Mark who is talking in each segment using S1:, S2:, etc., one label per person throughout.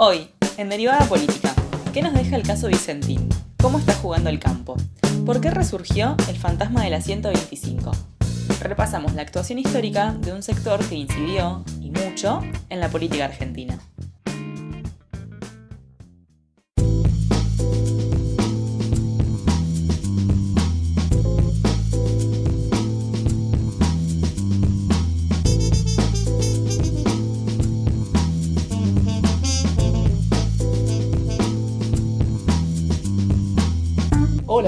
S1: Hoy, en Derivada Política, ¿qué nos deja el caso Vicentín? ¿Cómo está jugando el campo? ¿Por qué resurgió el fantasma de la 125? Repasamos la actuación histórica de un sector que incidió, y mucho, en la política argentina.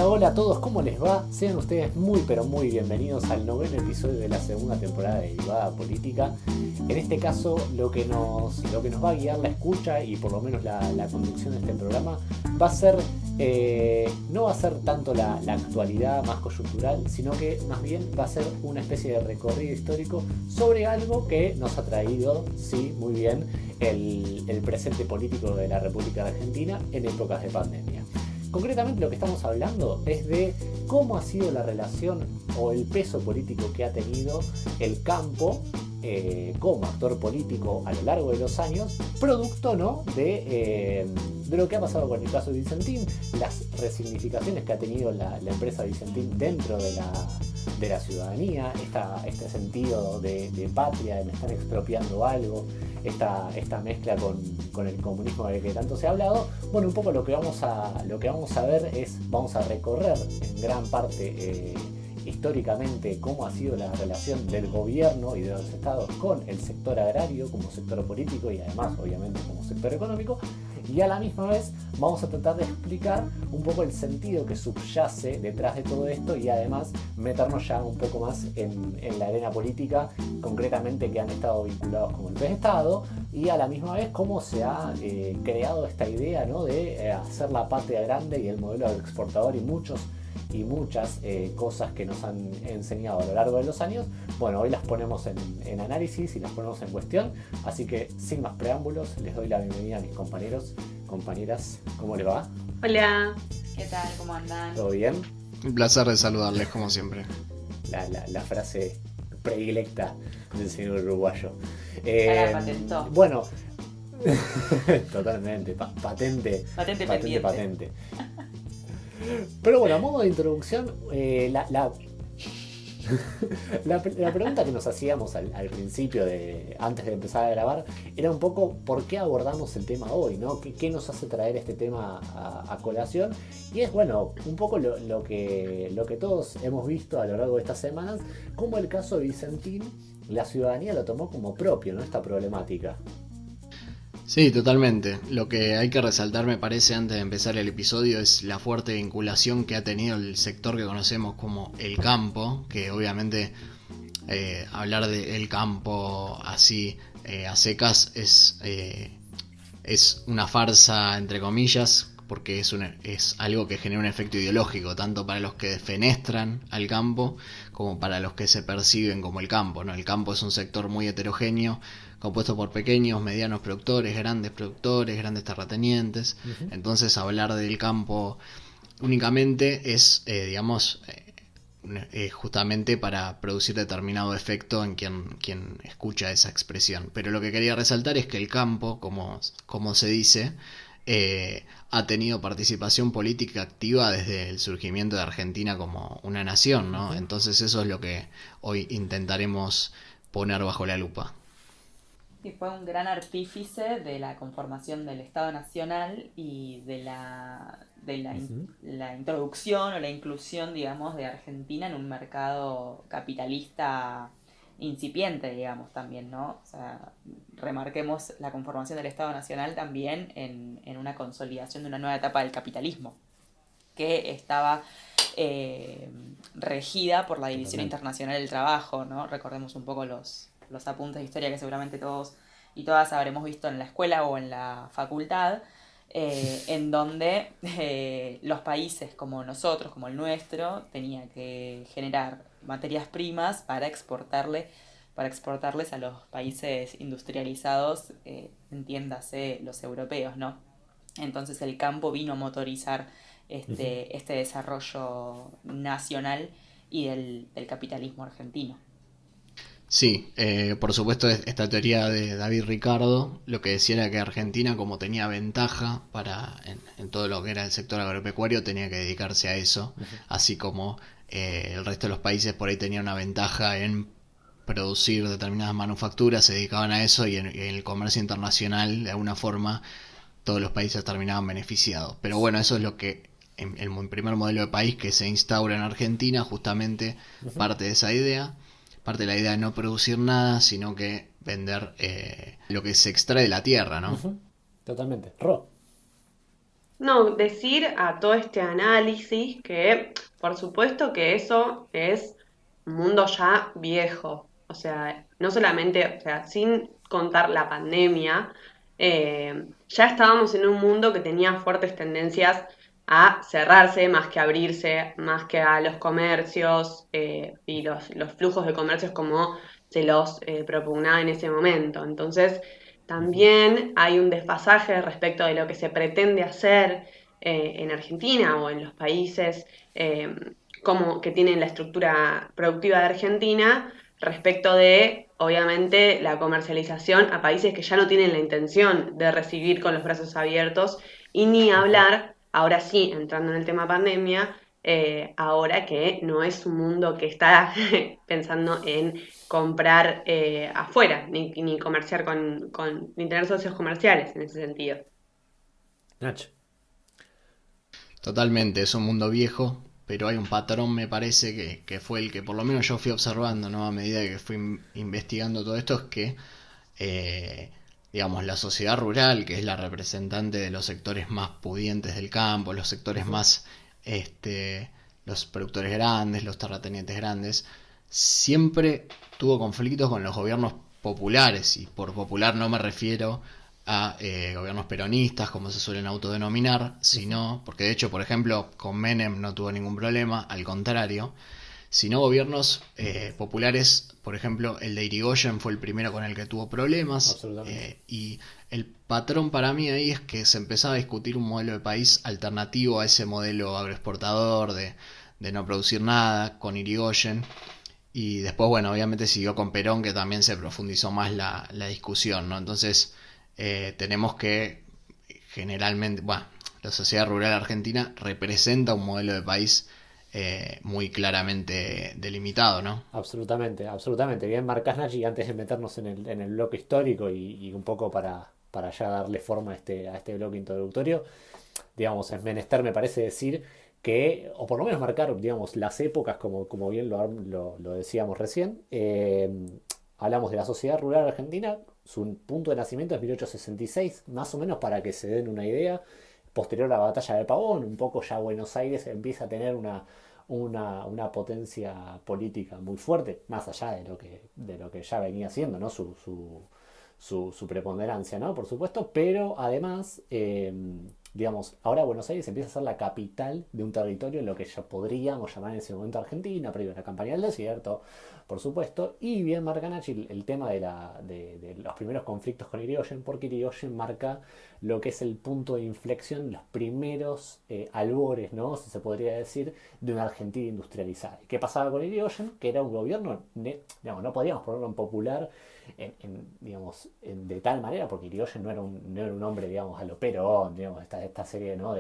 S2: Hola a todos, ¿cómo les va? Sean ustedes muy pero muy bienvenidos al noveno episodio de la segunda temporada de Derivada Política. En este caso lo que nos va a guiar la escucha y por lo menos la conducción de este programa va a ser, no va a ser tanto la actualidad más coyuntural, sino que más bien va a ser una especie de recorrido histórico sobre algo que nos ha traído, sí, muy bien, el presente político de la República Argentina en épocas de pandemia. Concretamente lo que estamos hablando es de cómo ha sido la relación o el peso político que ha tenido el campo como actor político a lo largo de los años, producto, ¿no?, de lo que ha pasado con el caso de Vicentín, las resignificaciones que ha tenido la empresa Vicentín dentro de la ciudadanía, este sentido de patria, de me están expropiando algo, esta mezcla con el comunismo del que tanto se ha hablado. Bueno, un poco lo que vamos a ver es, vamos a recorrer en gran parte históricamente cómo ha sido la relación del gobierno y de los estados con el sector agrario como sector político y además obviamente como sector económico, y a la misma vez vamos a tratar de explicar un poco el sentido que subyace detrás de todo esto y además meternos ya un poco más en la arena política, concretamente que han estado vinculados con golpes de Estado, y a la misma vez cómo se ha creado esta idea, ¿no?, de hacer la patria grande y el modelo exportador y muchas cosas que nos han enseñado a lo largo de los años. Bueno, hoy las ponemos en análisis y las ponemos en cuestión, así que sin más preámbulos les doy la bienvenida a mis compañeros, compañeras. ¿Cómo les va?
S3: Hola.
S1: ¿Qué tal? ¿Cómo andan?
S2: ¿Todo bien?
S4: Un placer de saludarles como siempre.
S2: La frase predilecta del señor uruguayo.
S1: Ya la patentó.
S2: Bueno, totalmente, patente.
S1: Patente.
S2: Pero bueno, a modo de introducción, la pregunta que nos hacíamos al principio, antes de empezar a grabar, era un poco por qué abordamos el tema hoy, ¿no? ¿Qué nos hace traer este tema a colación? Y es, bueno, un poco lo que todos hemos visto a lo largo de estas semanas, como el caso de Vicentín, la ciudadanía lo tomó como propio, ¿no?, esta problemática.
S4: Sí, totalmente. Lo que hay que resaltar, me parece, antes de empezar el episodio es la fuerte vinculación que ha tenido el sector que conocemos como el campo, que obviamente hablar del campo así a secas es una farsa, entre comillas, porque es algo que genera un efecto ideológico, tanto para los que defenestran al campo como para los que se perciben como el campo, ¿no? El campo es un sector muy heterogéneo, compuesto por pequeños, medianos productores, grandes terratenientes. Uh-huh. Entonces hablar del campo únicamente es, justamente para producir determinado efecto en quien escucha esa expresión. Pero lo que quería resaltar es que el campo, como se dice, ha tenido participación política activa desde el surgimiento de Argentina como una nación, ¿no? Uh-huh. Entonces eso es lo que hoy intentaremos poner bajo la lupa.
S1: Y fue un gran artífice de la conformación del Estado Nacional y de la introducción o la inclusión, digamos, de Argentina en un mercado capitalista incipiente, digamos, también, ¿no? O sea, remarquemos la conformación del Estado Nacional también en una consolidación de una nueva etapa del capitalismo, que estaba regida por la División Internacional del Trabajo, ¿no? Recordemos un poco los apuntes de historia que seguramente todos y todas habremos visto en la escuela o en la facultad, en donde los países como nosotros, como el nuestro, tenían que generar materias primas para exportarles a los países industrializados, entiéndase los europeos, ¿no? Entonces el campo vino a motorizar este desarrollo nacional y del capitalismo argentino.
S4: Sí, por supuesto esta teoría de David Ricardo lo que decía era que Argentina, como tenía ventaja en todo lo que era el sector agropecuario, tenía que dedicarse a eso,
S2: Ujú.
S4: así como el resto de los países por ahí tenían una ventaja en producir determinadas manufacturas, se dedicaban a eso, y en el comercio internacional de alguna forma todos los países terminaban beneficiados. Pero bueno, eso es lo que en el primer modelo de país que se instaura en Argentina, justamente
S2: Ujú.
S4: parte de esa idea, parte de la idea de no producir nada, sino que vender lo que se extrae de la tierra, ¿no?
S2: Ujú. Totalmente. Ro.
S3: No, decir a todo este análisis que, por supuesto que eso es un mundo ya viejo. O sea, no solamente, o sea, sin contar la pandemia, ya estábamos en un mundo que tenía fuertes tendencias a cerrarse más que abrirse, más que a los comercios y los flujos de comercios como se los propugnaba en ese momento. Entonces,
S2: Ujú.
S3: también hay un desfasaje respecto de lo que se pretende hacer en Argentina o en los países como que tienen la estructura productiva de Argentina respecto de, obviamente, la comercialización a países que ya no tienen la intención de recibir con los brazos abiertos y ni
S2: Ujú.
S3: hablar, ahora sí, entrando en el tema pandemia, ahora que no es un mundo que está pensando en comprar afuera, ni comerciar ni tener socios comerciales en ese sentido.
S2: Nacho.
S4: Totalmente, es un mundo viejo, pero hay un patrón, me parece, que fue el que por lo menos yo fui observando, ¿no? A medida que fui investigando todo esto, es que eh, digamos, la sociedad rural, que es la representante de los sectores más pudientes del campo, los sectores
S2: Ujú.
S4: más, los productores grandes, los terratenientes grandes, siempre tuvo conflictos con los gobiernos populares, y por popular no me refiero a gobiernos peronistas, como se suelen autodenominar,
S2: Ujú.
S4: sino, porque de hecho, por ejemplo, con Menem no tuvo ningún problema, al contrario, sino gobiernos populares. Por ejemplo, el de Irigoyen fue el primero con el que tuvo problemas,
S2: Absolutamente.
S4: y el patrón para mí ahí es que se empezaba a discutir un modelo de país alternativo a ese modelo agroexportador de no producir nada con Irigoyen. Y después, bueno, obviamente siguió con Perón, que también se profundizó más la discusión, ¿no? Entonces, tenemos que generalmente, bueno, la sociedad rural argentina representa un modelo de país muy claramente delimitado, ¿no?
S2: Absolutamente, absolutamente. Bien marcás, Nachi, antes de meternos en el bloque histórico y un poco para ya darle forma a este bloque introductorio, digamos, es menester, me parece decir que, o por lo menos marcar, digamos, las épocas, como bien lo decíamos recién. Hablamos de la sociedad rural argentina, su punto de nacimiento es 1866, más o menos para que se den una idea. Posterior a la batalla de Pavón, un poco ya Buenos Aires empieza a tener una potencia política muy fuerte, más allá de lo que ya venía siendo, ¿no? Su preponderancia, ¿no? Por supuesto, pero además, digamos, ahora Buenos Aires empieza a ser la capital de un territorio en lo que ya podríamos llamar en ese momento Argentina, previo a la campaña del desierto, por supuesto, y bien marca Nachi el tema de los primeros conflictos con Irigoyen, porque Irigoyen marca lo que es el punto de inflexión, los primeros albores, ¿no? Si se podría decir, de una Argentina industrializada. ¿Qué pasaba con Irigoyen? Que era un gobierno, digamos, no podríamos ponerlo en popular, digamos, de tal manera, porque Irigoyen no era un hombre, digamos, a lo Perón, digamos, esta serie, ¿no?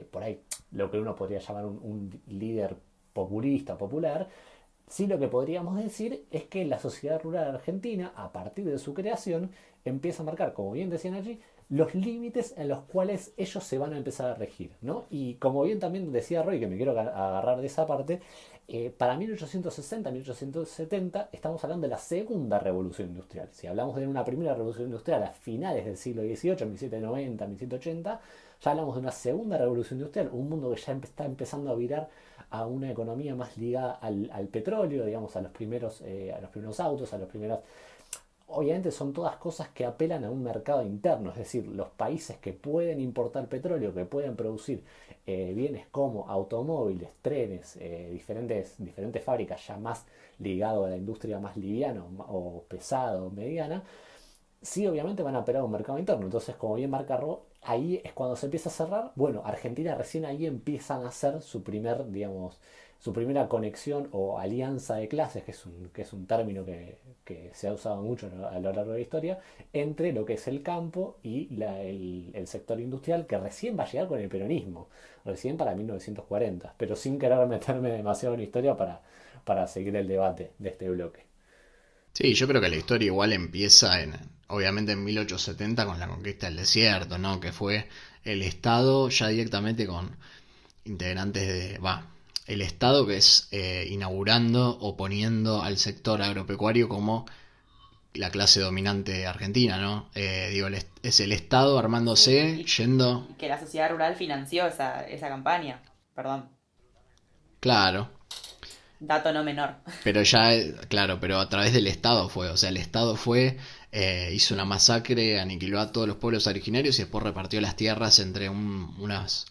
S2: Por ahí, lo que uno podría llamar un líder populista, popular. Sí, lo que podríamos decir es que la sociedad rural argentina, a partir de su creación, empieza a marcar, como bien decían allí, los límites en los cuales ellos se van a empezar a regir, ¿no? Y como bien también decía Roy, que me quiero agarrar de esa parte, para 1860-1870 estamos hablando de la segunda revolución industrial. Si hablamos de una primera revolución industrial a finales del siglo XVIII, 1790, 1780, ya hablamos de una segunda revolución industrial, un mundo que ya está empezando a virar a una economía más ligada al petróleo, digamos, a los primeros autos, a los primeros. Obviamente son todas cosas que apelan a un mercado interno, es decir, los países que pueden importar petróleo, que pueden producir bienes como automóviles, trenes, diferentes fábricas ya más ligado a la industria más liviana o pesada o mediana, sí obviamente van a apelar a un mercado interno. Entonces, como bien marca Ro, ahí es cuando se empieza a cerrar. Bueno, Argentina recién ahí empiezan a hacer su primer, digamos, su primera conexión o alianza de clases, que es un término que se ha usado mucho a lo largo de la historia, entre lo que es el campo y el sector industrial, que recién va a llegar con el peronismo, recién para 1940, pero sin querer meterme demasiado en la historia para seguir el debate de este bloque.
S4: Sí, yo creo que la historia igual empieza obviamente en 1870 con la conquista del desierto, ¿no? Que fue el Estado ya directamente con integrantes el Estado que es inaugurando o poniendo al sector agropecuario como la clase dominante argentina, ¿no? Es el Estado armándose,
S1: Sí,
S4: yendo,
S1: y que la sociedad rural financió esa campaña. Perdón,
S4: claro,
S1: dato no menor.
S4: pero ya, claro, pero a través del Estado fue, o sea, el Estado fue, hizo una masacre, aniquiló a todos los pueblos originarios y después repartió las tierras entre unas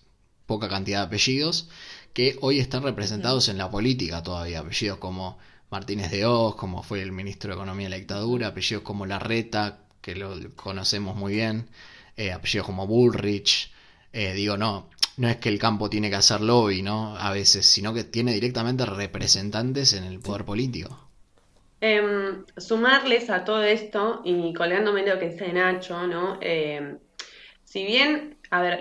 S4: poca cantidad de apellidos que hoy están
S1: Ujú,
S4: representados en la política todavía, apellidos como Martínez de Hoz, como fue el ministro de Economía de la
S1: ujú.
S4: dictadura, apellidos como Larreta, que lo conocemos muy bien, apellidos como Bullrich, no es que el campo tiene que hacer lobby, ¿no? A veces, sino que tiene directamente representantes en el poder político.
S3: Sumarles a todo esto y colgándome lo que dice Nacho, ¿no? Si bien, a ver,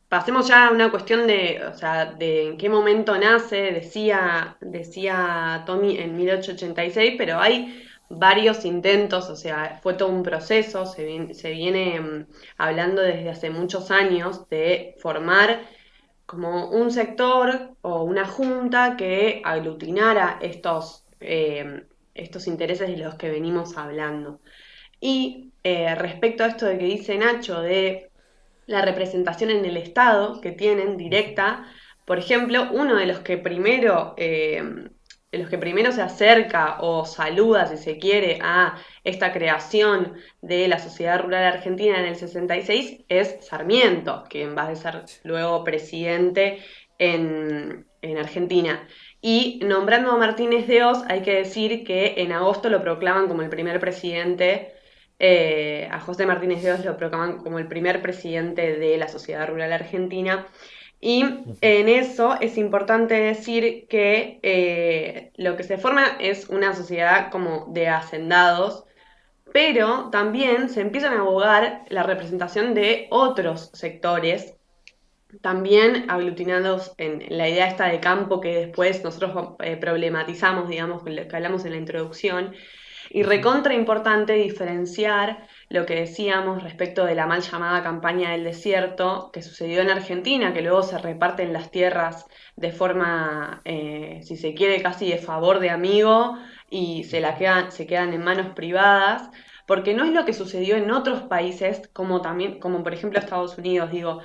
S3: pasemos ya a una cuestión de, o sea, de en qué momento nace, decía Tommy en 1886, pero hay varios intentos, o sea, fue todo un proceso, se viene hablando desde hace muchos años de formar como un sector o una junta que aglutinara estos intereses de los que venimos hablando. Y respecto a esto de que dice Nacho de la representación en el Estado que tienen directa, por ejemplo, uno de los que primero se acerca o saluda, si se quiere, a esta creación de la sociedad rural argentina en el 66 es Sarmiento, quien va a ser luego presidente en Argentina. Y nombrando a Martínez de Oz, hay que decir que en agosto lo proclaman como el primer presidente, a José Martínez de Oz lo proclaman como el primer presidente de la Sociedad Rural Argentina. Y en eso es importante decir que lo que se forma es una sociedad como de hacendados, pero también se empiezan a abogar la representación de otros sectores, también aglutinados en la idea esta de campo que después nosotros problematizamos, digamos, que hablamos en la introducción, y recontra importante diferenciar lo que decíamos respecto de la mal llamada campaña del desierto que sucedió en Argentina, que luego se reparten las tierras de forma, si se quiere, casi de favor de amigo y se quedan en manos privadas, porque no es lo que sucedió en otros países, como también, como por ejemplo Estados Unidos, digo,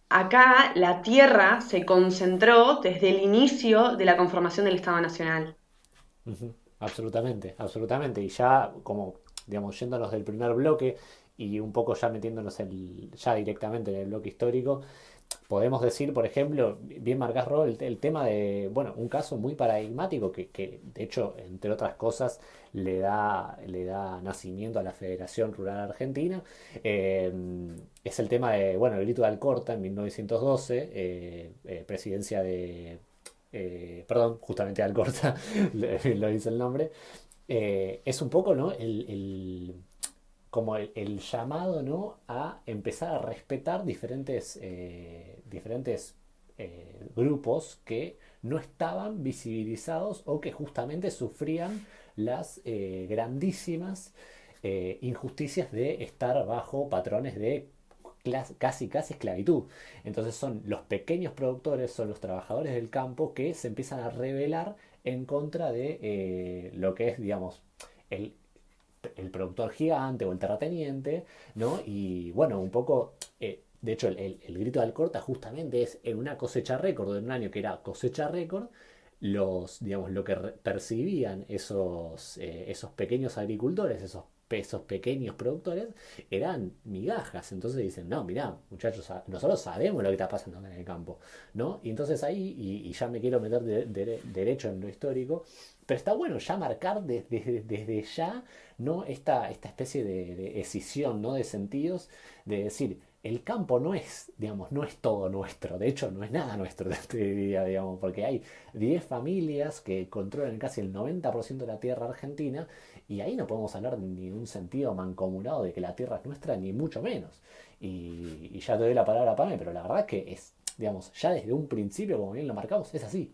S3: acá la tierra se concentró desde el inicio de la conformación del Estado Nacional.
S2: Ujú. Absolutamente, absolutamente. Y ya como, digamos, yéndonos del primer bloque y un poco ya metiéndonos ya directamente en el bloque histórico, podemos decir, por ejemplo, bien marcás Ro, el tema de, bueno, un caso muy paradigmático que de hecho, entre otras cosas, le da nacimiento a la Federación Rural Argentina, eh, es el tema de, bueno, el grito de Alcorta en 1912, presidencia de, perdón, justamente Alcorta, lo dice el nombre, es un poco, ¿no? Como el llamado, ¿no? A empezar a respetar diferentes grupos que no estaban visibilizados o que justamente sufrían las grandísimas injusticias de estar bajo patrones de casi esclavitud. Entonces son los pequeños productores, son los trabajadores del campo que se empiezan a rebelar en contra de lo que es, digamos, el, el productor gigante o el terrateniente, ¿no? Y bueno, un poco, de hecho, el grito de Alcorta justamente es en una cosecha récord, en un año que era cosecha récord, digamos, lo que percibían esos pequeños agricultores, esos pequeños productores, eran migajas. Entonces dicen, no, mirá, muchachos, nosotros sabemos lo que está pasando en el campo, ¿no? Y entonces ahí, y ya me quiero meter derecho en lo histórico, Pero está bueno ya marcar desde ya, ¿no? Esta especie de escisión, ¿no? De sentidos, de decir, el campo no es, digamos, no es todo nuestro, de hecho no es nada nuestro, te diría, digamos, porque hay 10 familias que controlan casi el 90% de la tierra argentina, y ahí no podemos hablar ni de un sentido mancomunado de que la tierra es nuestra, ni mucho menos. Y ya te doy la palabra a Pame, pero la verdad es que es, digamos, ya desde un principio, como bien lo marcamos, es así.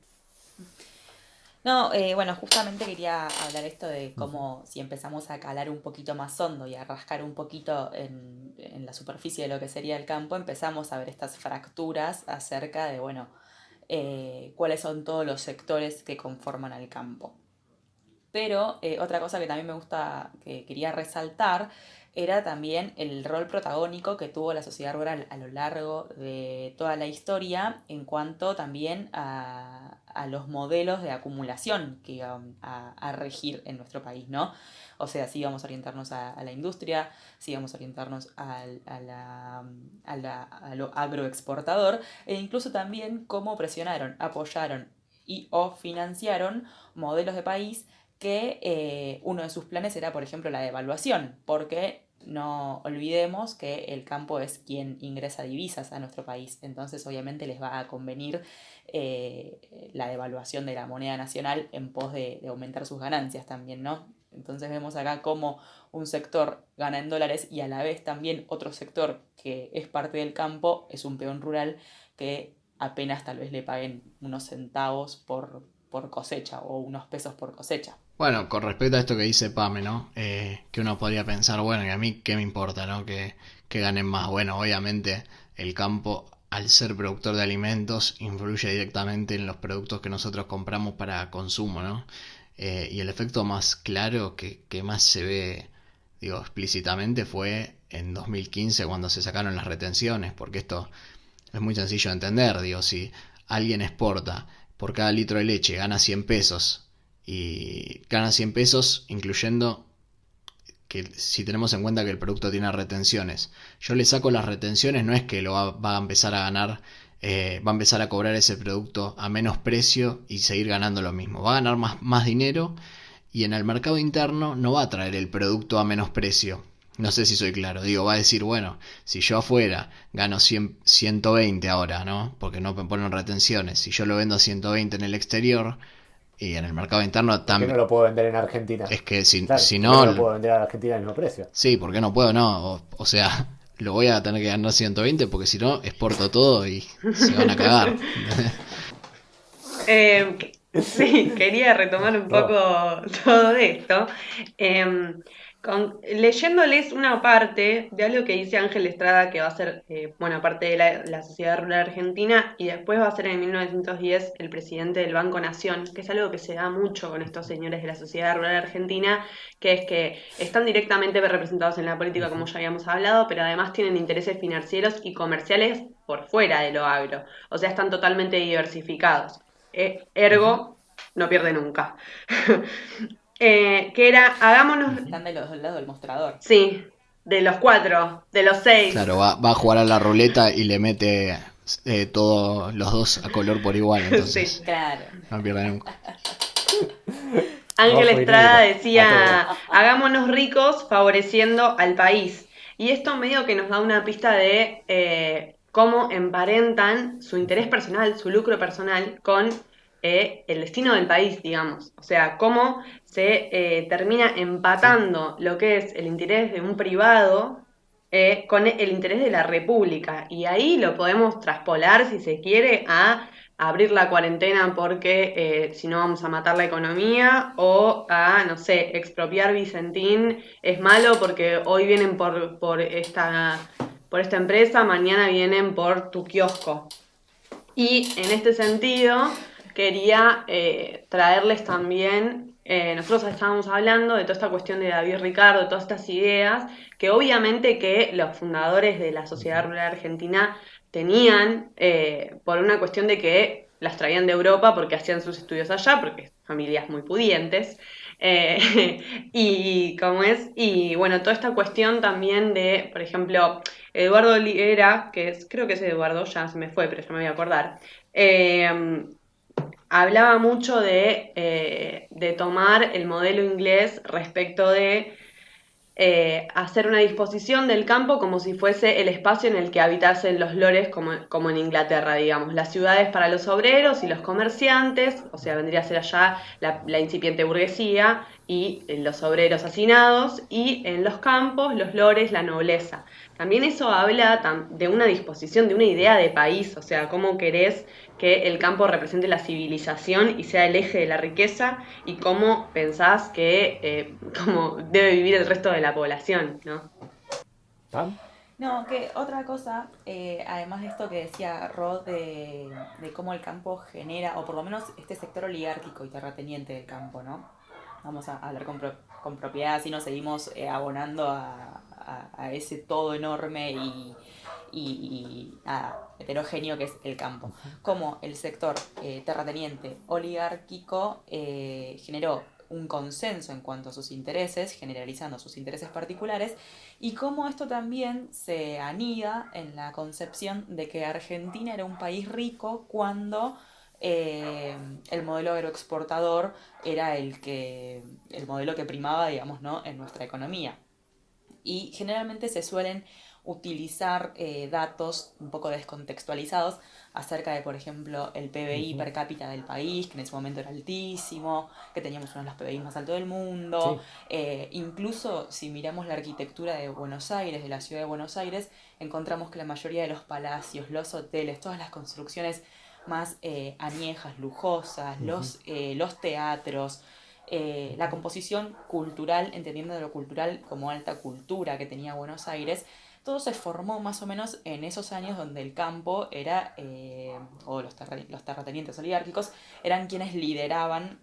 S1: No, bueno, justamente quería hablar esto de cómo si empezamos a calar un poquito más hondo y a rascar un poquito en la superficie de lo que sería el campo, empezamos a ver estas fracturas acerca de, bueno, cuáles son todos los sectores que conforman al campo. Pero otra cosa que también me gusta, que quería resaltar, era también el rol protagónico que tuvo la sociedad rural a lo largo de toda la historia en cuanto también a los modelos de acumulación que iban a regir en nuestro país, ¿no? O sea, si íbamos a orientarnos a la industria, si íbamos a orientarnos a lo agroexportador, e incluso también cómo presionaron, apoyaron y o financiaron modelos de país que uno de sus planes era, por ejemplo, la devaluación, porque no olvidemos que el campo es quien ingresa divisas a nuestro país, entonces obviamente les va a convenir la devaluación de la moneda nacional en pos de aumentar sus ganancias también, ¿no? Entonces vemos acá cómo un sector gana en dólares y a la vez también otro sector que es parte del campo es un peón rural que apenas tal vez le paguen unos centavos por cosecha o unos pesos por cosecha.
S4: Bueno, con respecto a esto que dice Pame, ¿no? Que uno podría pensar, bueno, y a mí qué me importa, ¿no? Que ganen más. Bueno, obviamente el campo, al ser productor de alimentos, influye directamente en los productos que nosotros compramos para consumo, ¿no? Y el efecto más claro que más se ve, digo, explícitamente fue en 2015 cuando se sacaron las retenciones, porque esto es muy sencillo de entender, digo, si alguien exporta por cada litro de leche gana 100 pesos y gana 100 pesos incluyendo que si tenemos en cuenta que el producto tiene retenciones, yo le saco las retenciones, no es que lo va a empezar a ganar, va a empezar a cobrar ese producto a menos precio y seguir ganando lo mismo, va a ganar más dinero y en el mercado interno no va a traer el producto a menos precio. No sé si soy claro, digo, va a decir, bueno, si yo afuera gano 120 ahora, ¿no? Porque no me ponen retenciones, si yo lo vendo a 120 en el exterior y en el mercado interno
S2: ¿Por qué no
S4: también.
S2: lo puedo vender en Argentina?
S4: Es que si
S2: Claro, ¿por qué
S4: no,
S2: no lo puedo vender a Argentina al mismo precio?
S4: sí, ¿por qué no puedo? No, o sea, lo voy a tener que ganar 120 porque si no, exporto todo y se van a cagar.
S3: Sí, quería retomar un poco
S2: No.
S3: todo esto. Em, leyéndoles una parte de algo que dice Ángel Estrada, que va a ser, bueno, parte de la Sociedad Rural Argentina, y después va a ser en 1910 el presidente del Banco Nación, que es algo que se da mucho con estos señores de la Sociedad Rural Argentina, que es que están directamente representados en la política, como ya habíamos hablado, pero además tienen intereses financieros y comerciales por fuera de lo agro, o sea, están totalmente diversificados. Ergo, no pierde nunca. Que era, hagámonos,
S1: Están de los dos lados del mostrador.
S3: sí, de los 4, de los 6.
S4: Claro, va a jugar a la ruleta y le mete todos los dos a color por igual, entonces
S3: Sí.
S1: Claro.
S4: no pierde nunca.
S3: Ángel
S2: Rojo y
S3: Estrada
S2: negro, a
S3: decía, hagámonos ricos favoreciendo al país. Y esto medio que nos da una pista de cómo emparentan su interés personal, su lucro personal, con el destino del país, digamos. O sea, cómo se termina
S2: Sí.
S3: empatando lo que es el interés de un privado con el interés de la República. Y ahí lo podemos traspolar, si se quiere, a abrir la cuarentena porque si no vamos a matar la economía o a, no sé, expropiar Vicentín es malo porque hoy vienen por esta empresa, mañana vienen por tu kiosco. Y en este sentido quería traerles también, nosotros estábamos hablando de toda esta cuestión de David Ricardo, de todas estas ideas, que obviamente que los fundadores de la Sociedad Rural Argentina tenían, por una cuestión de que las traían de Europa porque hacían sus estudios allá, porque familias muy pudientes, y como es, y bueno, toda esta cuestión también de, por ejemplo, Eduardo Olivera, que es, creo que es Eduardo, ya se me fue, pero ya me voy a acordar, eh, hablaba mucho de tomar el modelo inglés respecto de hacer una disposición del campo como si fuese el espacio en el que habitasen los lores, como en Inglaterra, digamos, las ciudades para los obreros y los comerciantes, o sea, vendría a ser allá la incipiente burguesía y los obreros hacinados, y en los campos los lores, la nobleza. También eso habla de una disposición, de una idea de país, o sea, cómo querés que el campo represente la civilización y sea el eje de la riqueza, y cómo pensás que cómo debe vivir el resto de la población, ¿no?
S2: ¿Pam?
S1: No, que otra cosa, además de esto que decía Rod de cómo el campo genera, o por lo menos este sector oligárquico y terrateniente del campo, ¿no? Vamos a hablar con propiedad, así nos seguimos abonando a ese todo enorme y heterogéneo que es el campo. Como el sector terrateniente oligárquico generó un consenso en cuanto a sus intereses, generalizando sus intereses particulares, y cómo esto también se anida en la concepción de que Argentina era un país rico cuando el modelo agroexportador era el modelo que primaba, digamos, ¿no?, en nuestra economía. Y generalmente se suelen utilizar datos un poco descontextualizados acerca de, por ejemplo, el PBI per cápita del país, que en ese momento era altísimo, que teníamos uno de los PBI más altos del mundo.
S2: Sí.
S1: Incluso si miramos la arquitectura de Buenos Aires, de la ciudad de Buenos Aires, encontramos que la mayoría de los palacios, los hoteles, todas las construcciones más añejas, lujosas, los teatros, la composición cultural, entendiendo de lo cultural como alta cultura que tenía Buenos Aires, todo se formó más o menos en esos años donde el campo era, o los terratenientes oligárquicos, eran quienes lideraban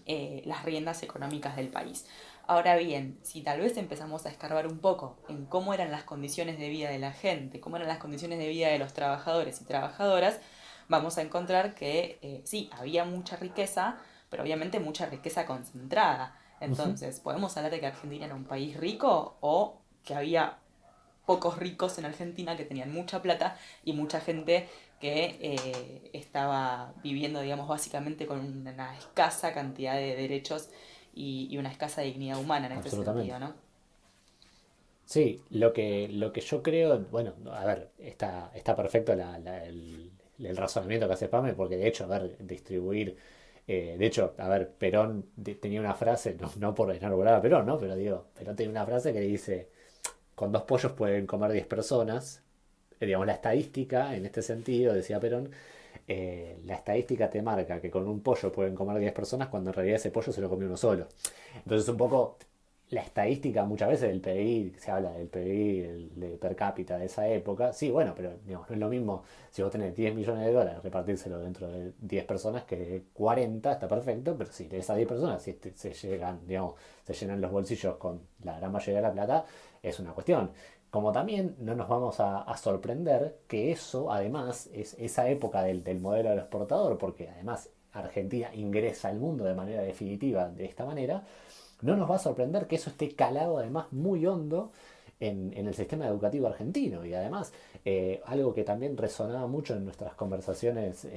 S1: las riendas económicas del país. Ahora bien, si tal vez empezamos a escarbar un poco en cómo eran las condiciones de vida de la gente, cómo eran las condiciones de vida de los trabajadores y trabajadoras, vamos a encontrar que sí, había mucha riqueza, pero obviamente mucha riqueza concentrada. Entonces, ¿podemos hablar de que Argentina era un país rico o que había pocos ricos en Argentina que tenían mucha plata y mucha gente que estaba viviendo, digamos, básicamente con una escasa cantidad de derechos y una escasa dignidad humana en este sentido, ¿no?
S2: Sí, lo que yo creo, bueno, a ver, está perfecto el razonamiento que hace Pame, porque de hecho, a ver, distribuir, de hecho, a ver, Perón tenía una frase, no por enarbolar a Perón, ¿no? Pero digo, Perón tenía una frase que dice, con 2 pollos pueden comer 10 personas, digamos, la estadística, en este sentido, decía Perón, la estadística te marca que con un pollo pueden comer 10 personas cuando en realidad ese pollo se lo comió uno solo. Entonces un poco la estadística muchas veces del PBI, se habla del PBI de per cápita de esa época, sí, bueno, pero digamos, no es lo mismo si vos tenés 10 millones de dólares, repartírselo dentro de 10 personas que 40, está perfecto, pero si de esas 10 personas si se llenan los bolsillos con la gran mayoría de la plata, es una cuestión. Como también no nos vamos a sorprender que eso además es esa época del modelo del exportador, porque además Argentina ingresa al mundo de manera definitiva de esta manera, no nos va a sorprender que eso esté calado además muy hondo en el sistema educativo argentino. Y además, algo que también resonaba mucho en nuestras conversaciones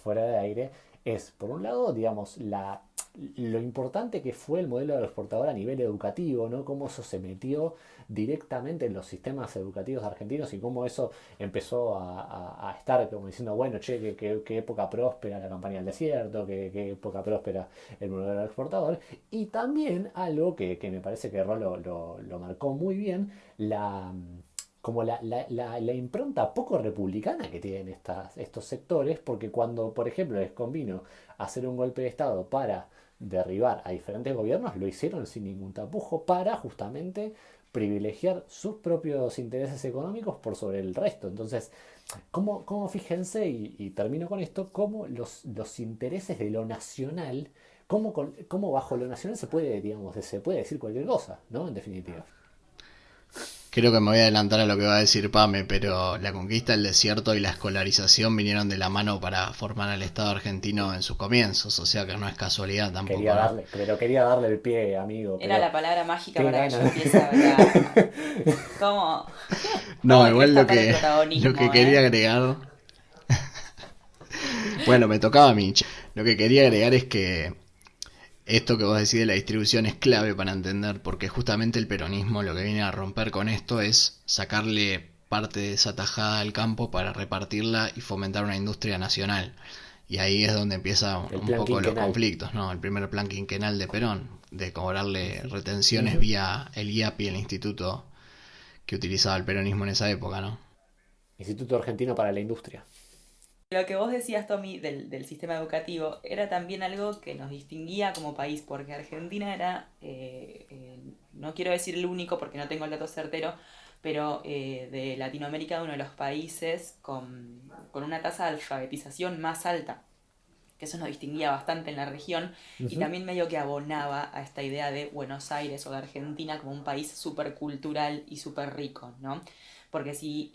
S2: fuera de aire es, por un lado, digamos, lo importante que fue el modelo del exportador a nivel educativo, ¿no? Cómo eso se metió directamente en los sistemas educativos argentinos y cómo eso empezó a estar como diciendo, bueno, che, qué época próspera la campaña del desierto, qué época próspera el modelo del exportador. Y también algo que me parece que Rolo lo marcó muy bien, como la impronta poco republicana que tienen estos sectores, porque cuando, por ejemplo, les convino hacer un golpe de Estado para derribar a diferentes gobiernos, lo hicieron sin ningún tapujo para justamente privilegiar sus propios intereses económicos por sobre el resto. Entonces, cómo fíjense, y termino con esto, cómo los intereses de lo nacional, cómo bajo lo nacional se puede decir cualquier cosa, ¿no? En definitiva.
S4: Creo que me voy a adelantar a lo que va a decir Pame, pero la conquista del desierto y la escolarización vinieron de la mano para formar al Estado argentino en sus comienzos, o sea que no es casualidad tampoco.
S2: Quería darle el pie, amigo.
S1: Era la palabra mágica para que yo empiece a hablar. ¿Cómo?
S4: No, igual lo que quería agregar. Bueno, me tocaba a mí. Lo que quería agregar es que esto que vos decís de la distribución es clave para entender, porque justamente el peronismo lo que viene a romper con esto es sacarle parte de esa tajada al campo para repartirla y fomentar una industria nacional. Y ahí es donde empiezan
S2: El
S4: un
S2: plan
S4: poco los
S2: quinquenal.
S4: conflictos, ¿no? El primer plan quinquenal de Perón, de cobrarle retenciones
S2: Ujú.
S4: vía el IAPI, el instituto que utilizaba el peronismo en esa época, ¿no?
S2: Instituto Argentino para la Industria.
S1: Lo que vos decías, Tommy, del sistema educativo era también algo que nos distinguía como país, porque Argentina era, no quiero decir el único porque no tengo el dato certero, pero de Latinoamérica uno de los países con una tasa de alfabetización más alta, que eso nos distinguía bastante en la región y
S2: Ujú.
S1: también medio que abonaba a esta idea de Buenos Aires o de Argentina como un país súper cultural y súper rico, ¿no? Porque si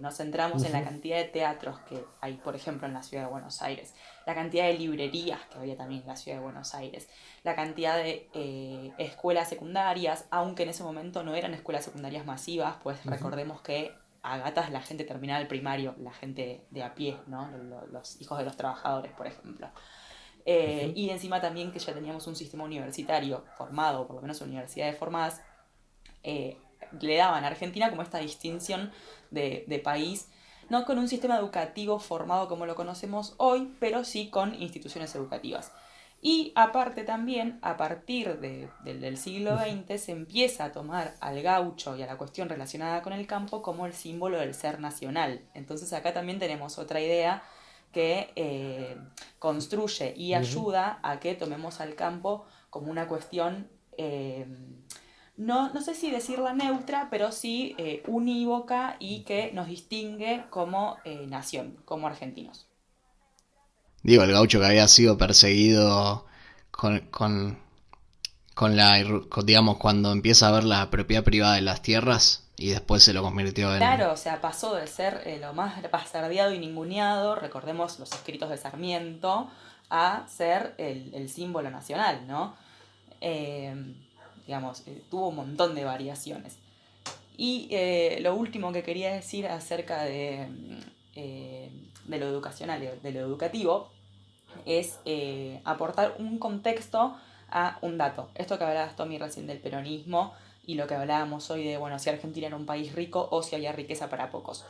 S1: nos centramos en la
S2: Ujú.
S1: cantidad de teatros que hay, por ejemplo, en la ciudad de Buenos Aires, la cantidad de librerías que había también en la ciudad de Buenos Aires, la cantidad de escuelas secundarias, aunque en ese momento no eran escuelas secundarias masivas, pues
S2: Ujú.
S1: recordemos que a gatas la gente terminaba el primario, la gente de a pie, ¿no? Los hijos de los trabajadores, por ejemplo.
S2: Ujú.
S1: Y encima también que ya teníamos un sistema universitario formado, por lo menos universidades formadas, eh, le daban a Argentina como esta distinción de país, no con un sistema educativo formado como lo conocemos hoy, pero sí con instituciones educativas. Y aparte también, a partir del siglo
S2: Ujú.
S1: XX, se empieza a tomar al gaucho y a la cuestión relacionada con el campo como el símbolo del ser nacional. Entonces acá también tenemos otra idea que construye y
S2: Ujú.
S1: ayuda a que tomemos al campo como una cuestión no sé si decirla neutra, pero sí unívoca y que nos distingue como nación, como argentinos.
S4: Digo, el gaucho que había sido perseguido con, con, digamos, cuando empieza a ver la propiedad privada de las tierras y después se lo convirtió en...
S1: Claro, o sea, pasó de ser lo más bastardeado y ninguneado, recordemos los escritos de Sarmiento, a ser el símbolo nacional, ¿no? Eh, digamos, tuvo un montón de variaciones. Y lo último que quería decir acerca de lo educacional, de lo educativo, es aportar un contexto a un dato. Esto que hablabas, Tommy, recién del peronismo y lo que hablábamos hoy de, bueno, si Argentina era un país rico o si había riqueza para pocos.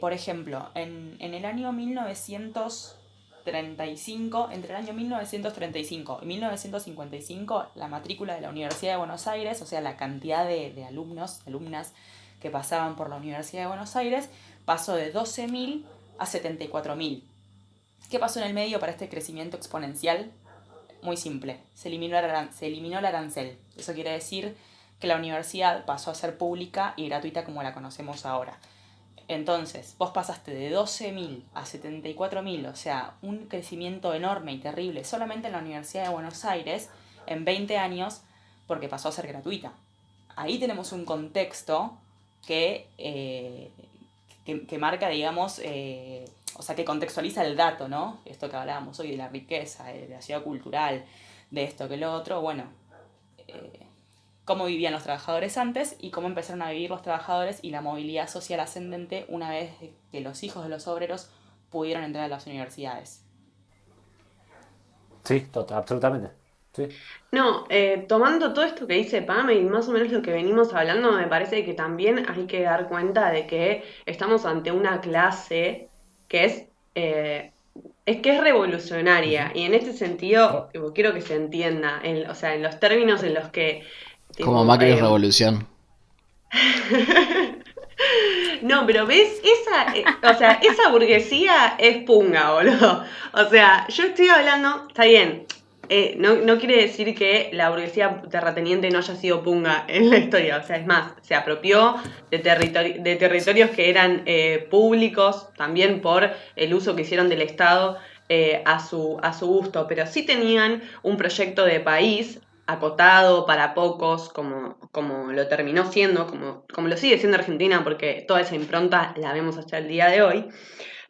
S1: Por ejemplo, en el año 1935, entre el año 1935 y 1955, la matrícula de la Universidad de Buenos Aires, o sea, la cantidad de alumnos, alumnas que pasaban por la Universidad de Buenos Aires, pasó de 12.000 a 74.000. ¿Qué pasó en el medio para este crecimiento exponencial? Muy simple, se eliminó el arancel. Eso quiere decir que la universidad pasó a ser pública y gratuita como la conocemos ahora. Entonces, vos pasaste de 12.000 a 74.000, o sea, un crecimiento enorme y terrible solamente en la Universidad de Buenos Aires en 20 años porque pasó a ser gratuita. Ahí tenemos un contexto que, que marca, digamos, o sea, que contextualiza el dato, ¿no? Esto que hablábamos hoy de la riqueza, de la ciudad cultural, de esto que lo otro, bueno, eh, cómo vivían los trabajadores antes y cómo empezaron a vivir los trabajadores y la movilidad social ascendente una vez que los hijos de los obreros pudieron entrar a las universidades.
S2: Sí, absolutamente. Sí.
S3: No, tomando todo esto que dice Pame y más o menos lo que venimos hablando, me parece que también hay que dar cuenta de que estamos ante una clase que es que es revolucionaria
S2: Ujú.
S3: y en este sentido
S2: Re-
S3: quiero que se entienda, o sea, en los términos en los que
S4: Como
S3: tipo
S4: Macri Revolución.
S3: No, pero ves, o sea, esa burguesía es punga, boludo. O sea, yo estoy hablando, está bien, no quiere decir que la burguesía terrateniente no haya sido punga en la historia, o sea, es más, se apropió de territorios que eran públicos, también por el uso que hicieron del Estado a su gusto, pero sí tenían un proyecto de país acotado para pocos, como lo terminó siendo, como lo sigue siendo Argentina, porque toda esa impronta la vemos hasta el día de hoy.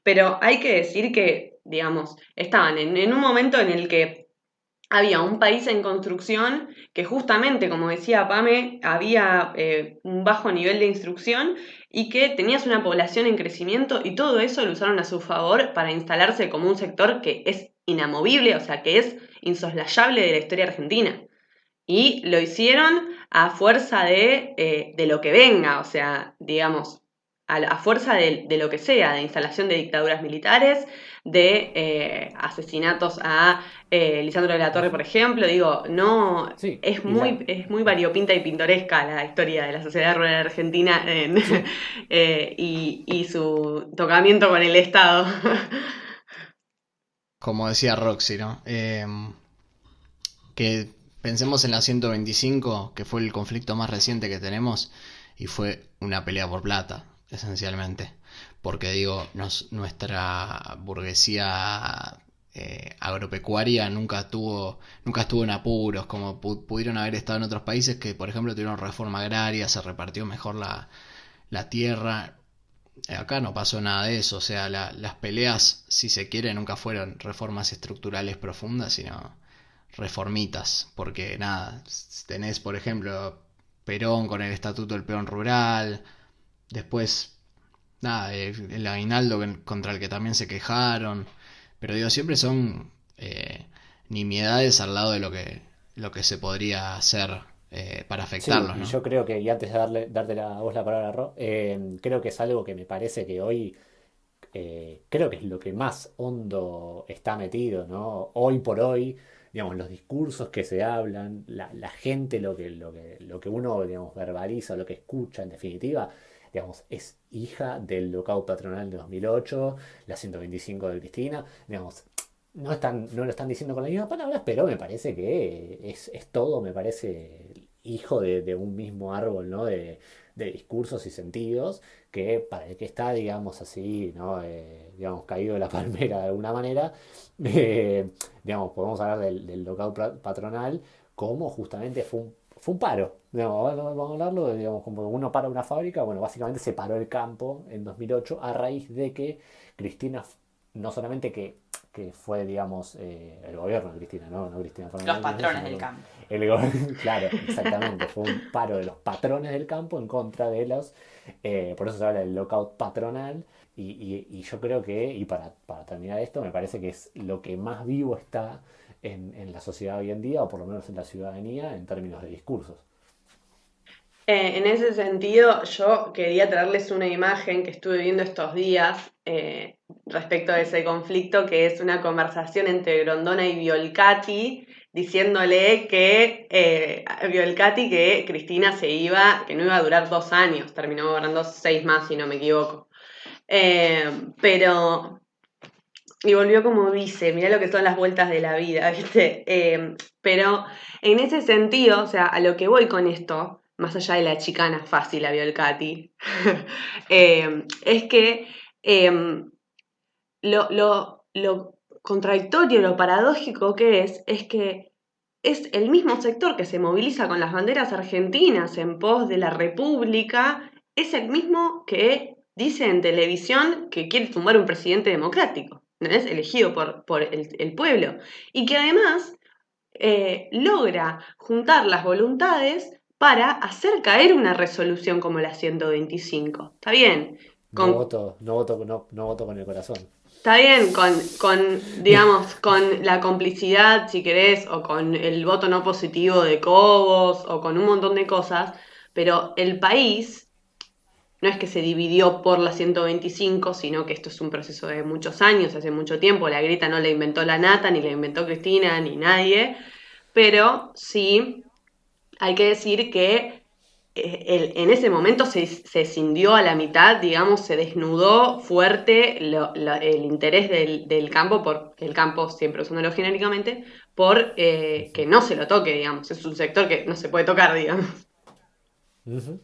S3: Pero hay que decir que, digamos, estaban en un momento en el que había un país en construcción que justamente, como decía Pame, había un bajo nivel de instrucción y que tenías una población en crecimiento y todo eso lo usaron a su favor para instalarse como un sector que es inamovible, o sea, que es insoslayable de la historia argentina. Y lo hicieron a fuerza de lo que venga, o sea, digamos, a fuerza de lo que sea, de instalación de dictaduras militares, de asesinatos a Lisandro de la Torre, por ejemplo. Digo, no,
S2: Sí,
S3: es muy variopinta y pintoresca la historia de la sociedad rural argentina
S2: sí,
S3: y su tocamiento con el Estado.
S4: Como decía Roxy, ¿no? Que pensemos en la 125, que fue el conflicto más reciente que tenemos, y fue una pelea por plata, esencialmente. Porque digo, nuestra burguesía agropecuaria nunca estuvo en apuros, como pudieron haber estado en otros países que, por ejemplo, tuvieron reforma agraria, se repartió mejor la tierra. Acá no pasó nada de eso, o sea, las peleas, si se quiere, nunca fueron reformas estructurales profundas, sino reformitas, porque nada, tenés por ejemplo Perón con el estatuto del peón rural, después nada, el aguinaldo contra el que también se quejaron, pero digo, siempre son nimiedades al lado de lo que se podría hacer para
S2: sí,
S4: afectarlos,
S2: y
S4: ¿no?
S2: yo creo que, y antes de darte a vos la palabra, Ro, creo que es algo que me parece que hoy creo que es lo que más hondo está metido, ¿no? Hoy por hoy, digamos, los discursos que se hablan, la gente, lo que uno, digamos, verbaliza, lo que escucha, en definitiva, digamos, es hija del lockout patronal de 2008, la 125 de Cristina, digamos, no lo están diciendo con las mismas palabras, pero me parece que es todo, me parece, hijo de un mismo árbol, ¿no? De discursos y sentidos que para el que está, digamos así, ¿no? Digamos, caído de la palmera de alguna manera, eh, digamos, podemos hablar del lockout patronal como justamente fue un paro. Digamos, vamos a hablarlo, digamos, como uno para una fábrica, bueno, básicamente se paró el campo en 2008 a raíz de que Cristina, no solamente que fue, digamos, el gobierno de Cristina, ¿no? No Cristina
S1: Los
S2: Fernández de Kirchner,
S1: patrones
S2: sino
S1: del campo.
S2: claro, exactamente, fue un paro de los patrones del campo en contra de los, por eso se habla del lockout patronal, y yo creo que, y para terminar esto, me parece que es lo que más vivo está en la sociedad hoy en día, o por lo menos en la ciudadanía, en términos de discursos.
S3: En ese sentido, yo quería traerles una imagen que estuve viendo estos días respecto a ese conflicto, que es una conversación entre Grondona y Violcati, diciéndole que a Violcati que Cristina que no iba a durar 2 años, terminó gobernando 6 más, si no me equivoco. Eh, pero, y volvió como dice, mirá lo que son las vueltas de la vida, ¿viste? Pero en ese sentido, o sea, a lo que voy con esto, más allá de la chicana fácil a Violcati, es que lo contradictorio, lo paradójico que es que es el mismo sector que se moviliza con las banderas argentinas en pos de la República, es el mismo que dice en televisión que quiere tumbar un presidente democrático, ¿no es? Elegido por el pueblo, y que además logra juntar las voluntades para hacer caer una resolución como la 125. Está bien,
S2: No
S3: con
S2: voto, no voto, no voto con el corazón.
S3: Está bien digamos, con la complicidad, si querés, o con el voto no positivo de Cobos, o con un montón de cosas, pero el país no es que se dividió por la 125, sino que esto es un proceso de muchos años, hace mucho tiempo. La grieta no la inventó la Nata, ni la inventó Cristina, ni nadie, pero sí hay que decir que en ese momento se cindió a la mitad, digamos, se desnudó fuerte el interés del campo, por el campo, siempre usándolo genéricamente, por que no se lo toque, digamos. Es un sector que no se puede tocar, digamos.
S2: Ujú.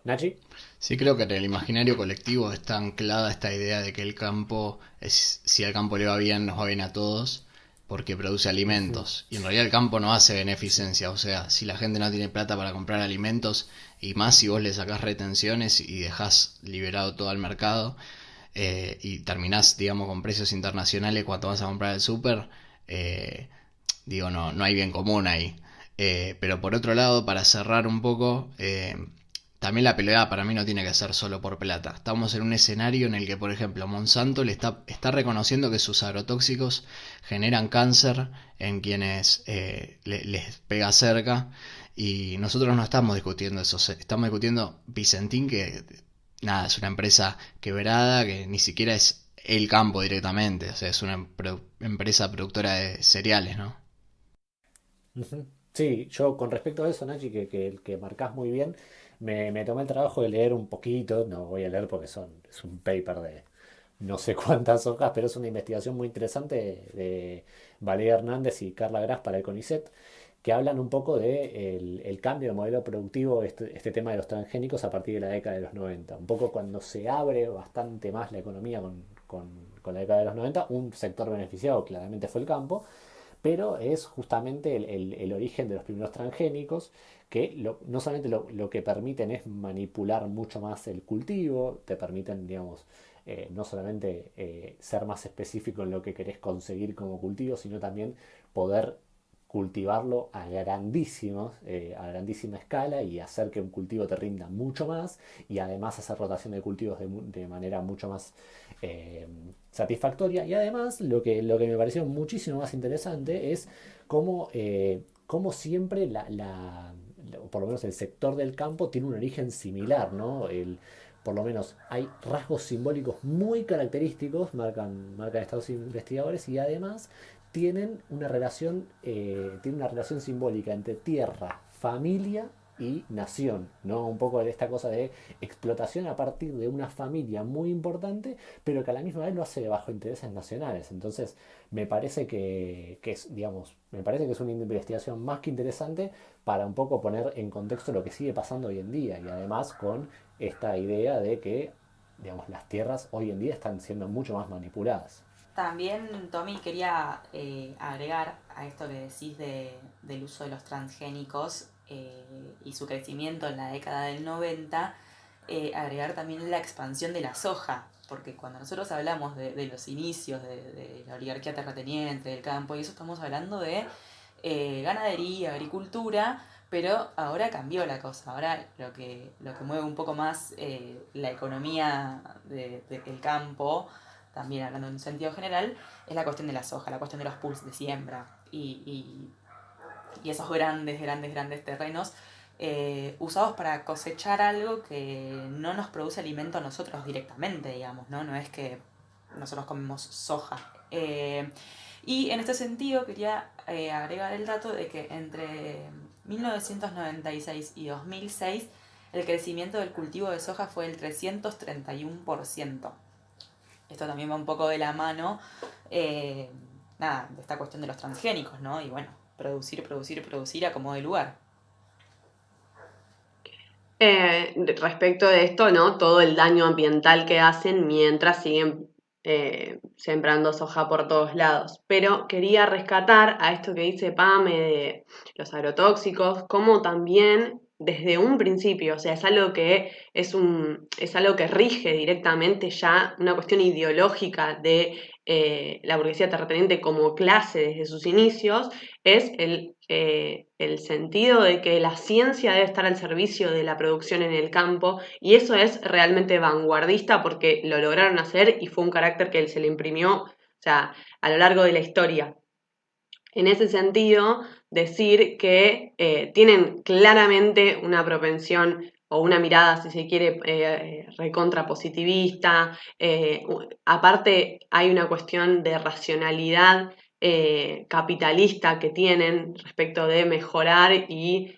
S2: Nachi.
S4: Sí, creo que en el imaginario colectivo está anclada esta idea de que el campo, si al campo le va bien, nos va bien a todos, porque produce
S2: Ujú.
S4: alimentos. Y en realidad el campo no hace beneficencia, o sea, si la gente no tiene plata para comprar alimentos, y más si vos le sacás retenciones y dejás liberado todo al mercado, y terminás, digamos, con precios internacionales cuando vas a comprar el súper, eh, digo, no hay bien común ahí. Pero por otro lado, para cerrar un poco, también la pelea para mí no tiene que ser solo por plata. Estamos en un escenario en el que, por ejemplo, Monsanto está reconociendo que sus agrotóxicos generan cáncer en quienes les pega cerca. Y nosotros no estamos discutiendo eso. Estamos discutiendo Vicentín, que nada, es una empresa quebrada, que ni siquiera es el campo directamente. O sea, es una empresa productora de cereales, ¿no?
S2: Ujú. Sí, yo con respecto a eso, Nachi, que marcás muy bien, me tomé el trabajo de leer un poquito, no voy a leer porque es un paper de no sé cuántas hojas, pero es una investigación muy interesante de Valeria Hernández y Carla Gras para el CONICET, que hablan un poco de el cambio de modelo productivo, este tema de los transgénicos a partir de la década de los 90. Un poco cuando se abre bastante más la economía con la década de los 90, un sector beneficiado claramente fue el campo, pero es justamente el origen de los primeros transgénicos que no solamente lo que permiten es manipular mucho más el cultivo, te permiten, digamos, no solamente ser más específico en lo que querés conseguir como cultivo, sino también poder cultivarlo a grandísima escala y hacer que un cultivo te rinda mucho más y además hacer rotación de cultivos de manera mucho más eh, satisfactoria. Y además lo que me pareció muchísimo más interesante es cómo siempre por lo menos el sector del campo tiene un origen similar, ¿no? Por lo menos hay rasgos simbólicos muy característicos, marcan estos investigadores, y además tienen una relación simbólica entre tierra, familia y nación, ¿no? Un poco de esta cosa de explotación a partir de una familia muy importante, pero que a la misma vez lo hace bajo intereses nacionales. Entonces, me parece que es una investigación más que interesante para un poco poner en contexto lo que sigue pasando hoy en día y además con esta idea de que, digamos, las tierras hoy en día están siendo mucho más manipuladas.
S1: También, Tommy, quería agregar a esto que decís del uso de los transgénicos y su crecimiento en la década del 90, agregar también la expansión de la soja, porque cuando nosotros hablamos de los inicios de la oligarquía terrateniente, del campo, y eso estamos hablando de ganadería, agricultura, pero ahora cambió la cosa. Ahora lo que mueve un poco más la economía del campo, también hablando en un sentido general, es la cuestión de la soja, la cuestión de los pools de siembra y esos grandes, grandes, grandes terrenos usados para cosechar algo que no nos produce alimento a nosotros directamente, digamos, ¿no? No es que nosotros comemos soja. Y en este sentido quería agregar el dato de que entre 1996 y 2006 el crecimiento del cultivo de soja fue del 331%. Esto también va un poco de la mano, eh, nada, de esta cuestión de los transgénicos, ¿no? Y bueno, producir, producir, producir a como de lugar.
S3: Respecto de esto, ¿no? Todo el daño ambiental que hacen mientras siguen sembrando soja por todos lados. Pero quería rescatar a esto que dice Pame de los agrotóxicos, como también desde un principio, o sea, es algo que rige directamente ya una cuestión ideológica de la burguesía terrateniente como clase desde sus inicios, es el sentido de que la ciencia debe estar al servicio de la producción en el campo, y eso es realmente vanguardista porque lo lograron hacer y fue un carácter que se le imprimió, o sea, a lo largo de la historia. En ese sentido, decir que tienen claramente una propensión o una mirada, si se quiere, recontra positivista. Aparte, hay una cuestión de racionalidad capitalista que tienen respecto de mejorar y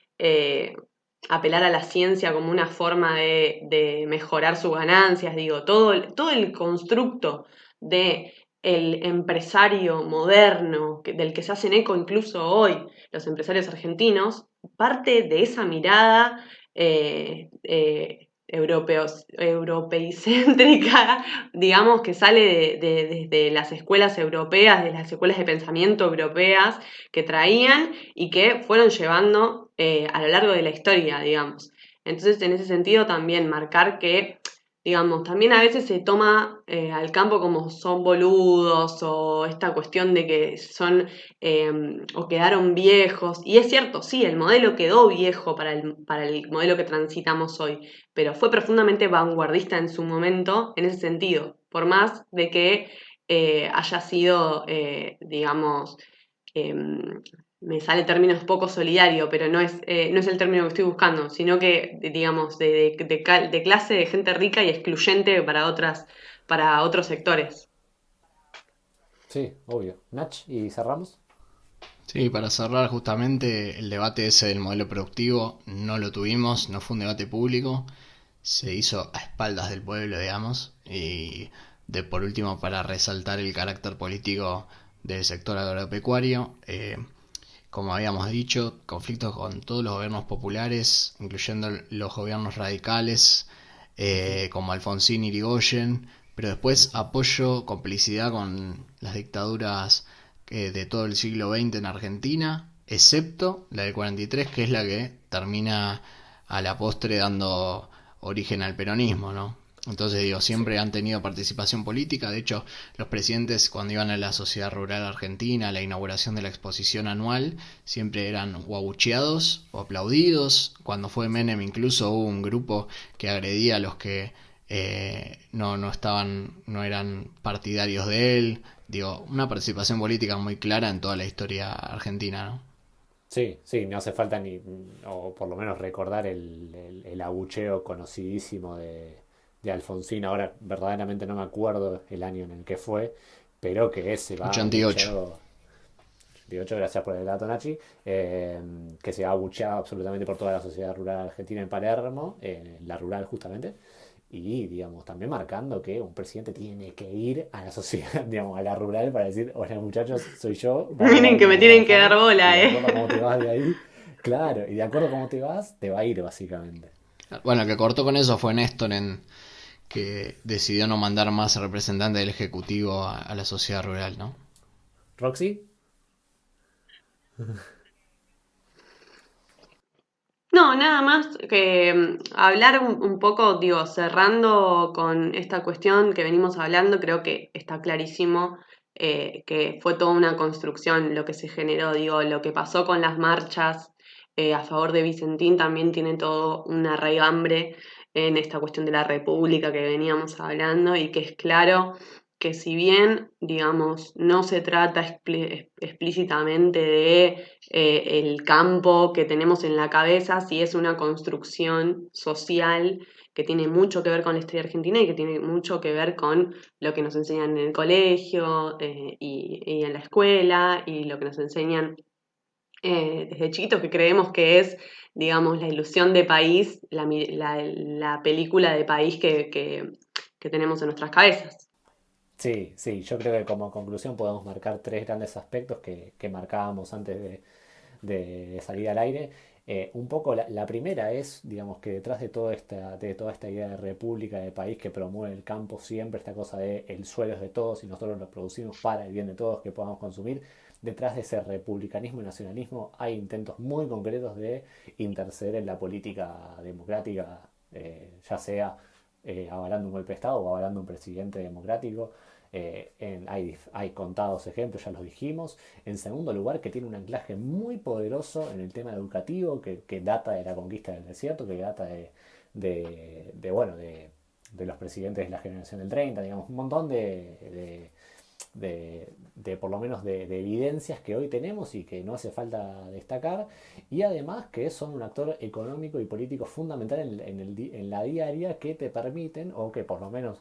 S3: apelar a la ciencia como una forma de mejorar sus ganancias. Digo, todo el constructo de el empresario moderno, del que se hacen eco incluso hoy los empresarios argentinos, parte de esa mirada europeicéntrica, digamos, que sale desde las escuelas europeas, de las escuelas de pensamiento europeas que traían y que fueron llevando a lo largo de la historia, digamos. Entonces, en ese sentido, también marcar que digamos, también a veces se toma al campo como son boludos o esta cuestión de que son o quedaron viejos. Y es cierto, sí, el modelo quedó viejo para el modelo que transitamos hoy, pero fue profundamente vanguardista en su momento en ese sentido, por más de que haya sido, digamos, me sale términos poco solidario, pero no es el término que estoy buscando, sino que, digamos, de clase de gente rica y excluyente para otros sectores.
S2: Sí, obvio. Nach, ¿y cerramos?
S4: Sí, para cerrar justamente el debate ese del modelo productivo no lo tuvimos, no fue un debate público, se hizo a espaldas del pueblo, digamos, y de por último para resaltar el carácter político del sector agropecuario, como habíamos dicho, conflictos con todos los gobiernos populares, incluyendo los gobiernos radicales, como Alfonsín y Irigoyen, pero después apoyo, complicidad con las dictaduras de todo el siglo XX en Argentina, excepto la del 43, que es la que termina a la postre dando origen al peronismo, ¿no? Entonces digo, siempre han tenido participación política. De hecho, los presidentes cuando iban a la Sociedad Rural Argentina, a la inauguración de la exposición anual, siempre eran o abucheados o aplaudidos. Cuando fue Menem incluso hubo un grupo que agredía a los que no eran partidarios de él. Digo, una participación política muy clara en toda la historia argentina, ¿no?
S2: Sí, sí, no hace falta ni, o por lo menos recordar el abucheo conocidísimo de Alfonsín. Ahora verdaderamente no me acuerdo el año en el que fue, pero que ese va
S4: 88.
S2: abucheado. 18, gracias por el dato, Nachi. Que se ha abucheado absolutamente por toda la sociedad rural argentina en Palermo, la rural justamente. Y, digamos, también marcando que un presidente tiene que ir a la sociedad, digamos, a la rural para decir, hola muchachos, soy yo, vamos a
S3: Miren
S2: dar
S3: que me
S2: una
S3: tienen que dar
S2: trabajada y
S3: bola,
S2: de acuerdo a cómo te vas de ahí, claro, y de acuerdo a cómo te vas, te va a ir básicamente.
S4: Bueno, el que cortó con eso fue Néstor, que decidió no mandar más representantes del Ejecutivo a la sociedad rural, ¿no?
S2: Roxy,
S3: No, nada más que hablar un poco, digo, cerrando con esta cuestión que venimos hablando, creo que está clarísimo que fue toda una construcción lo que se generó, digo, lo que pasó con las marchas a favor de Vicentín también tiene todo un arraigambre en esta cuestión de la República que veníamos hablando y que es claro que si bien, digamos, no se trata explícitamente de el campo que tenemos en la cabeza, sí es una construcción social que tiene mucho que ver con la historia argentina y que tiene mucho que ver con lo que nos enseñan en el colegio y en la escuela y lo que nos enseñan desde chiquitos que creemos que es, digamos, la ilusión de país, la película de país que tenemos en nuestras cabezas.
S2: sí, sí, yo creo que como conclusión podemos marcar tres grandes aspectos que marcábamos antes de salir al aire. Un poco la primera es, digamos, que detrás de toda esta idea de república, de país que promueve el campo, siempre esta cosa de el suelo es de todos y nosotros lo producimos para el bien de todos que podamos consumir. Detrás de ese republicanismo y nacionalismo hay intentos muy concretos de interceder en la política democrática, ya sea avalando un golpe de Estado o avalando un presidente democrático. Hay contados ejemplos, ya los dijimos. En segundo lugar, que tiene un anclaje muy poderoso en el tema educativo, que data de la conquista del desierto, que data bueno, de los presidentes de la generación del 30, digamos, un montón de por lo menos de evidencias que hoy tenemos y que no hace falta destacar, y además que son un actor económico y político fundamental en la diaria que te permiten, o que por lo menos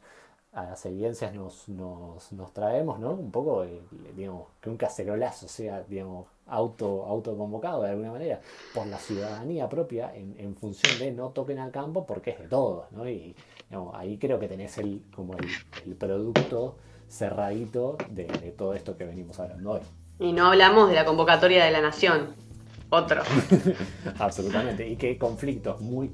S2: a las evidencias nos traemos, ¿no? Un poco, digamos, que un cacerolazo sea, digamos, autoconvocado de alguna manera por la ciudadanía propia en función de no toquen al campo porque es de todos, ¿no? Y digamos, ahí creo que tenés como el producto cerradito de todo esto que venimos hablando hoy.
S3: Y no hablamos de la convocatoria de la Nación, otro.
S2: Absolutamente. Y que conflictos muy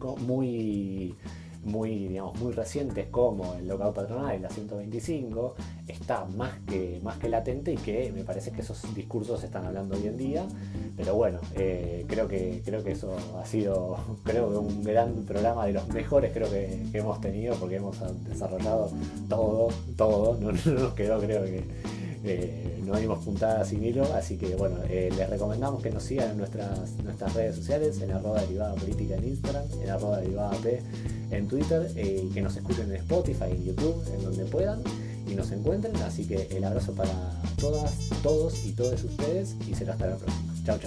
S2: digamos, muy recientes como el lockout patronal y la 125 está más que latente, y que me parece que esos discursos se están hablando hoy en día. Pero bueno, creo que eso ha sido, creo que un gran programa, de los mejores creo que hemos tenido, porque hemos desarrollado todo, no nos quedó, creo que no dimos puntada sin hilo. Así que bueno, les recomendamos que nos sigan en nuestras redes sociales, en @derivadapolítica en Instagram, en @derivadap en Twitter, y que nos escuchen en Spotify, en YouTube, en donde puedan y nos encuentren. Así que el abrazo para todas, todos y todos ustedes, y será hasta la próxima. Chau.